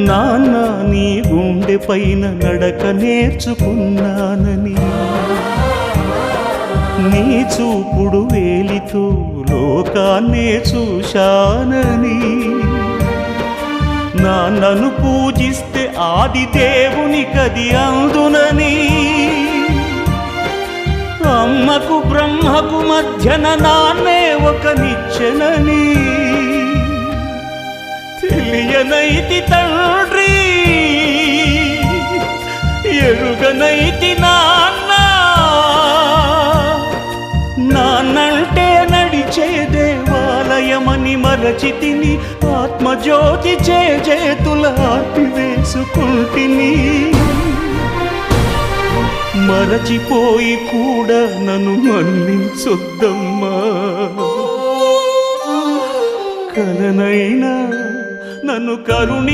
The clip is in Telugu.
నాన్న నీ గుండె పైన నడక నేర్చుకున్నానని, నీ చూపుడు వేలితో లోకాన్నే చూశానని, నాన్నను పూజిస్తే ఆది దేవునికది అందునని, అమ్మకు బ్రహ్మకు మధ్యన నాన్నే ఒక నిచ్చెనని తెలియనైతి తండ్రి, ఎరుగనైతి నాన్న. నాన్నంటే నడిచే దేవాలయమని మరచితిని, ఆత్మజ్యోతి చేతుల ఆపివేసుకుంటిని. మరచిపోయి కూడా నన్ను మన్నించొద్దమ్మా, కలనైనా నన్ను కరుణి